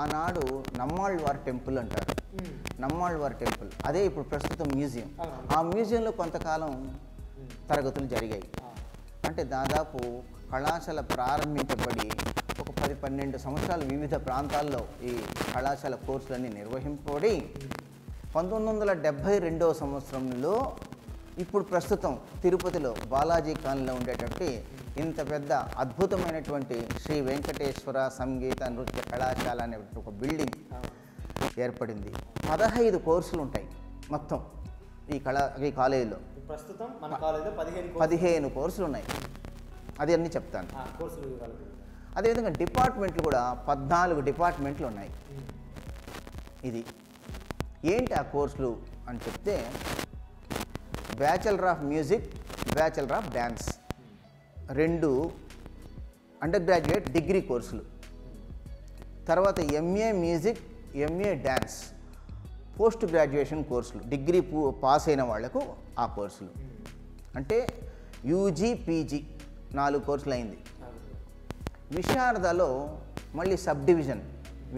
ఆనాడు నమ్మాళ్ళవారి టెంపుల్ అంటారు. నమ్మాళ్ళవారి టెంపుల్ అదే ఇప్పుడు ప్రస్తుతం మ్యూజియం. ఆ మ్యూజియంలో కొంతకాలం తరగతులు జరిగాయి. అంటే దాదాపు కళాశాల ప్రారంభించబడి ఒక 10-12 సంవత్సరాలు వివిధ ప్రాంతాల్లో ఈ కళాశాల కోర్సులన్నీ నిర్వహింపబడి 1972వ సంవత్సరంలో ఇప్పుడు ప్రస్తుతం తిరుపతిలో బాలాజీ కాలనీలో ఉండేటువంటి ఇంత పెద్ద అద్భుతమైనటువంటి శ్రీ వెంకటేశ్వర సంగీత నృత్య కళాశాల అనే ఒక బిల్డింగ్ ఏర్పడింది. 15 కోర్సులు ఉంటాయి మొత్తం ఈ కాలేజీలో. ప్రస్తుతం మన కాలేజీలో 15 కోర్సులు ఉన్నాయి. అది అన్నీ చెప్తాను. అదేవిధంగా డిపార్ట్మెంట్లు కూడా 14 డిపార్ట్మెంట్లు ఉన్నాయి. ఇది ఏంటి ఆ కోర్సులు అని చెప్తే, bachelor of music, bachelor of dance, 2 under graduate degree కోర్సులు. తర్వాత MA music, MA dance, post graduation కోర్సులు, డిగ్రీ పాస్ అయిన వాళ్లకు ఆ కోర్సులు. అంటే యూజీ, పీజీ 4 కోర్సులు అయింది. విశారదలో మళ్ళీ సబ్ డివిజన్,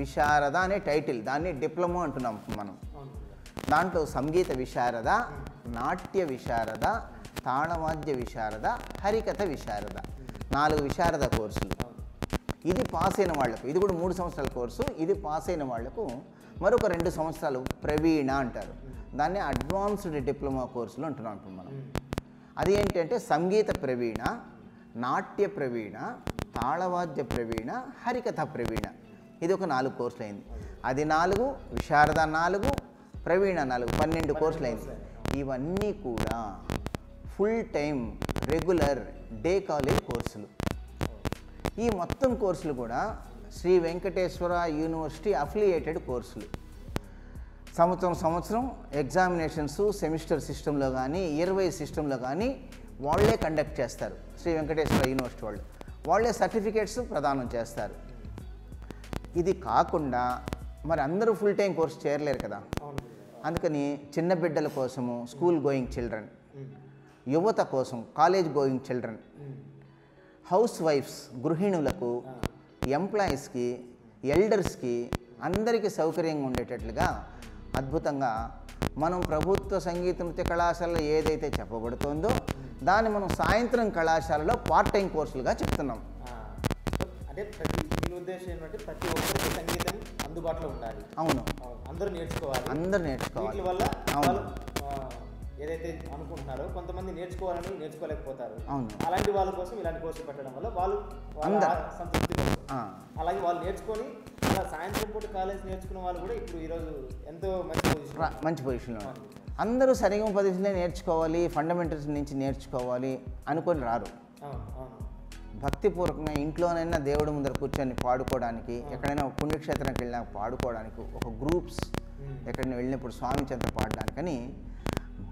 విశారద అనే టైటిల్, దాన్ని డిప్లొమా అంటున్నాం మనం. దాంట్లో సంగీత విశారద, నాట్య విశారద, తాళవాద్య విశారద, హరికథ విశారద, 4 విశారద కోర్సులు. ఇది పాస్ అయిన వాళ్లకు, ఇది కూడా 3 సంవత్సరాల కోర్సు. ఇది పాస్ అయిన వాళ్లకు మరొక 2 సంవత్సరాలు ప్రవీణ అంటారు. దాన్ని అడ్వాన్స్డ్ డిప్లొమా కోర్సులు అంటున్నాం మనం. అది ఏంటంటే సంగీత ప్రవీణ, నాట్య ప్రవీణ, తాళవాద్య ప్రవీణ, హరికథ ప్రవీణ. ఇది ఒక 4 కోర్సులు అయింది. అది 4, విశారద 4, ప్రవీణ 4, 12 కోర్సులు అయింది. ఇవన్నీ కూడా full time regular day college కోర్సులు. ఈ మొత్తం కోర్సులు కూడా శ్రీ వెంకటేశ్వర యూనివర్సిటీ అఫిలియేటెడ్ కోర్సులు. సంవత్సరం ఎగ్జామినేషన్స్ సెమిస్టర్ సిస్టంలో కానీ ఇయర్ వైజ్ సిస్టంలో కానీ వాళ్ళే కండక్ట్ చేస్తారు. శ్రీ వెంకటేశ్వర యూనివర్సిటీ వాళ్ళే సర్టిఫికేట్స్ ప్రదానం చేస్తారు. ఇది కాకుండా మరి అందరూ ఫుల్ టైం కోర్సు చేరలేరు కదా. అందుకని చిన్న బిడ్డల కోసము స్కూల్ గోయింగ్ చిల్డ్రన్, యువత కోసం college going children, house wives గృహిణులకు, ఎంప్లాయీస్కి, ఎల్డర్స్కి అందరికీ సౌకర్యంగా ఉండేటట్లుగా అద్భుతంగా మనం ప్రభుత్వ సంగీత నృత్య కళాశాలలో ఏదైతే చెప్పబడుతుందో దాన్ని మనం సాయంత్రం కళాశాలలో పార్ట్ టైం కోర్సులుగా చెప్తున్నాం. అంటే దీని ఉద్దేశం ఏంటంటే ప్రతి ఒక్కరికి సంగీతం అందుబాటులో ఉండాలి. అవును, అందరూ నేర్చుకోవాలి. వీటి వల్ల ఏదైతే అనుకుంటున్నారో కొంతమంది నేర్చుకోలేకపోతారు. అలాంటి వాళ్ళ కోసం ఇలాంటి కోర్సు పెట్టడం వల్ల వాళ్ళు సంతృప్తి పడతారు. అలాగే వాళ్ళు నేర్చుకొని అలా సాయంత్రం పూట కాలేజ్ నేర్చుకున్న వాళ్ళు కూడా ఇప్పుడు ఈరోజు ఎంతో మంచి పొజిషన్లో అందరూ సరిగా పద్ధతిలో నేర్చుకోవాలి, ఫండమెంటల్స్ నుంచి నేర్చుకోవాలి అనుకొని రారు. భక్తిపూర్వకంగా ఇంట్లోనైనా దేవుడి ముందర కూర్చొని పాడుకోవడానికి, ఎక్కడైనా పుణ్యక్షేత్రానికి వెళ్ళినా పాడుకోవడానికి, ఒక గ్రూప్స్ ఎక్కడైనా వెళ్ళినప్పుడు స్వామి చెంత పాడడానికని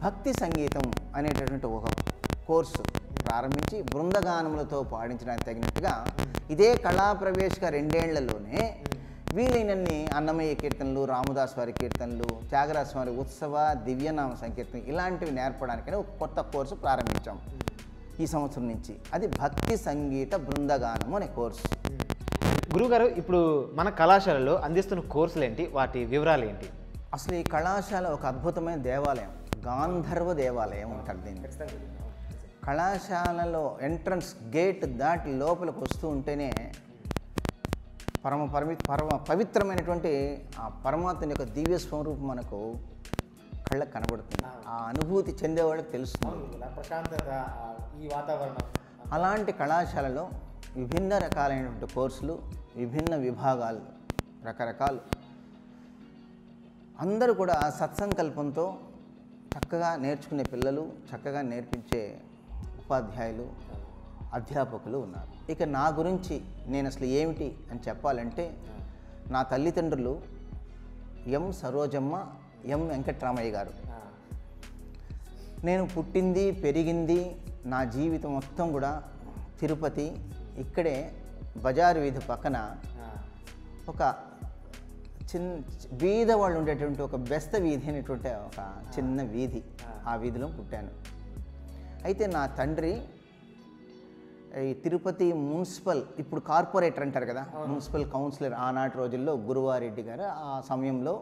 భక్తి సంగీతం అనేటటువంటి ఒక కోర్సు ప్రారంభించి బృందగానములతో పాడించడానికి తగినట్టుగా ఇదే కళాప్రవేశిక 2 ఏళ్లలోనే వీలైనన్ని అన్నమయ్య కీర్తనలు, రామదాస్ వారి కీర్తనలు, త్యాగరాజ వారి ఉత్సవ దివ్యనామ సంకీర్తన ఇలాంటివి నేర్పడానికని ఒక కొత్త కోర్సు ప్రారంభించాం ఈ సంవత్సరం నుంచి. అది భక్తి సంగీత బృందగానము అనే కోర్సు. గురుగారు, ఇప్పుడు మన కళాశాలలో అందిస్తున్న కోర్సులు ఏంటి, వాటి వివరాలు ఏంటి? అసలు ఈ కళాశాల ఒక అద్భుతమైన దేవాలయం, గాంధర్వ దేవాలయం అంటారు దీన్ని. కళాశాలలో ఎంట్రన్స్ గేట్ దాటి లోపలికి వస్తూ ఉంటేనే పరమ పవిత్రమైనటువంటి ఆ పరమాత్మ యొక్క దివ్య స్వరూపం మనకు కళ్ళకు కనబడుతుంది. ఆ అనుభూతి చెందేవాళ్ళకి తెలుస్తుంది. ప్రశాంతత, ఈ వాతావరణం. అలాంటి కళాశాలలో విభిన్న రకాలైనటువంటి కోర్సులు, విభిన్న విభాగాలు, రకరకాలు, అందరూ కూడా సత్సంకల్పంతో చక్కగా నేర్చుకునే పిల్లలు, చక్కగా నేర్పించే ఉపాధ్యాయులు, అధ్యాపకులు ఉన్నారు. ఇక నా గురించి నేను అసలు ఏమిటి అని చెప్పాలంటే, నా తల్లిదండ్రులు ఎం సరోజమ్మ, ఎం వెంకట్రామయ్య గారు. నేను పుట్టింది పెరిగింది నా జీవితం మొత్తం కూడా తిరుపతి. ఇక్కడే బజారు వీధి పక్కన ఒక చిన్న వీధి వాళ్ళు ఉండేటువంటి ఒక బెస్త వీధి అనేటువంటి ఒక చిన్న వీధి, ఆ వీధిలో పుట్టాను. అయితే నా తండ్రి ఈ తిరుపతి మున్సిపల్ ఇప్పుడు కార్పొరేటర్ అంటారు కదా, మున్సిపల్ కౌన్సిలర్ ఆనాటి రోజుల్లో గురువారెడ్డి గారు ఆ సమయంలో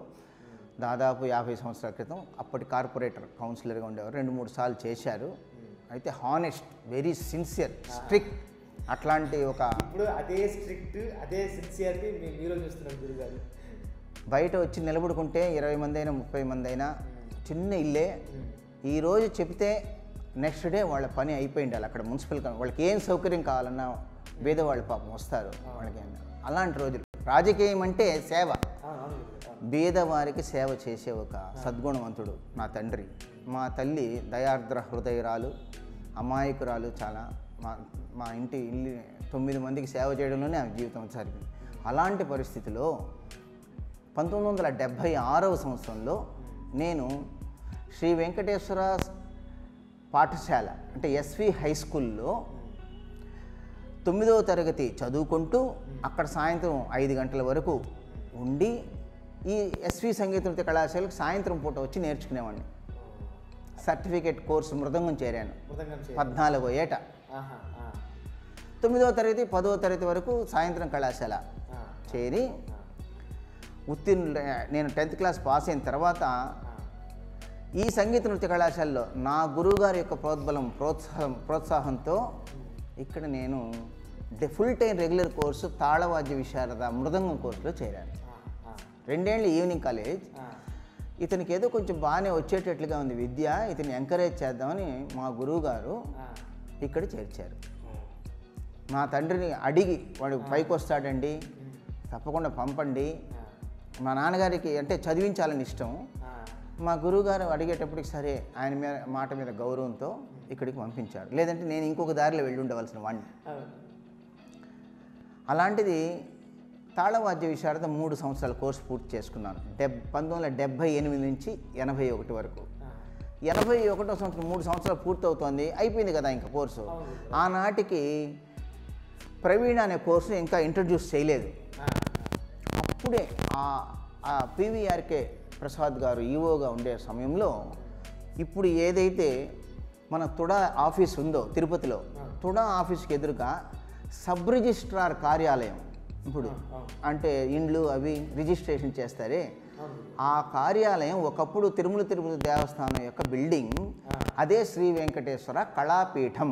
దాదాపు 50 సంవత్సరాల క్రితం అప్పటి కార్పొరేటర్ కౌన్సిలర్గా ఉండేవారు. 2-3 సార్లు చేశారు. అయితే హానెస్ట్, వెరీ సిన్సియర్, స్ట్రిక్ట్ అట్లాంటి ఒక ఇప్పుడు అదే స్ట్రిక్ట్ అదే సిన్సియారిటీ మీరు చూస్తున్నారు గురుగారు. బయట వచ్చి నిలబడుకుంటే 20 మంది అయినా 30 మంది అయినా చిన్న ఇల్లే ఈరోజు చెప్తే నెక్స్ట్ డే వాళ్ళ పని అయిపోయి ఉండాలి. అక్కడ మున్సిపల్ వాళ్ళకి ఏం సౌకర్యం కావాలన్నా పేదవాళ్ళు పాపం వస్తారు వాళ్ళకి. అలాంటి రోజులు. రాజకీయం అంటే సేవ, పేదవారికి సేవ చేసే ఒక సద్గుణవంతుడు నా తండ్రి. మా తల్లి దయార్ద్ర హృదయరాలు, అమాయకురాలు చాలా. మా ఇంటి 9 మందికి సేవ చేయడంలోనే ఆమె జీవితం సరిపోయింది. అలాంటి పరిస్థితిలో 1976వ సంవత్సరంలో నేను శ్రీ వెంకటేశ్వర పాఠశాల అంటే ఎస్వి హై స్కూల్లో 9వ తరగతి చదువుకుంటూ అక్కడ సాయంత్రం 5 గంటల వరకు ఉండి ఈ ఎస్వి సంగీత నృత్య కళాశాలకు సాయంత్రం పూట వచ్చి నేర్చుకునేవాడిని. సర్టిఫికేట్ కోర్సు మృదంగం చేరాను 14వ ఏట. 9వ తరగతి 10వ తరగతి వరకు సాయంత్రం కళాశాల చేరి నేను 10th క్లాస్ పాస్ అయిన తర్వాత ఈ సంగీత నృత్య కళాశాలలో నా గురువుగారి యొక్క ప్రోత్సాహంతో ఇక్కడ నేను ఫుల్ టైం రెగ్యులర్ కోర్సు తాళవాద్య విశారద మృదంగం కోర్సులో చేరాను. 2 ఏళ్ళు ఈవినింగ్ కాలేజ్. ఇతనికి ఏదో కొంచెం బాగానే వచ్చేటట్లుగా ఉంది విద్య, ఇతన్ని ఎంకరేజ్ చేద్దామని మా గురువు గారు ఇక్కడ చేర్చారు. మా తండ్రిని అడిగి వాడు పైకి వస్తాడండి, తప్పకుండా పంపండి. మా నాన్నగారికి అంటే చదివించాలని ఇష్టం. మా గురువుగారు అడిగేటప్పటికి సరే ఆయన మాట మీద గౌరవంతో ఇక్కడికి పంపించాడు. లేదంటే నేను ఇంకొక దారిలో వెళ్ళి ఉండవలసిన వాడిని. అలాంటిది తాళవాద్య విశారద 3 సంవత్సరాల కోర్సు పూర్తి చేసుకున్నాను. 1978 నుంచి 81 వరకు. 81వ సంవత్సరం 3 సంవత్సరాలు పూర్తవుతోంది, అయిపోయింది కదా ఇంకా కోర్సు. ఆనాటికి ప్రవీణ అనే కోర్సు ఇంకా ఇంట్రడ్యూస్ చేయలేదు. అప్పుడే ఆ పివిఆర్కే ప్రసాద్ గారు ఈవోగా ఉండే సమయంలో ఇప్పుడు ఏదైతే మన తుడా ఆఫీస్ ఉందో తిరుపతిలో, తుడా ఆఫీస్కి ఎదురుగా సబ్ రిజిస్ట్రార్ కార్యాలయం, ఇప్పుడు అంటే ఇండ్లు అవి రిజిస్ట్రేషన్ చేస్తారే ఆ కార్యాలయం ఒకప్పుడు తిరుమల తిరుపతి దేవస్థానం యొక్క బిల్డింగ్. అదే శ్రీ వెంకటేశ్వర కళాపీఠం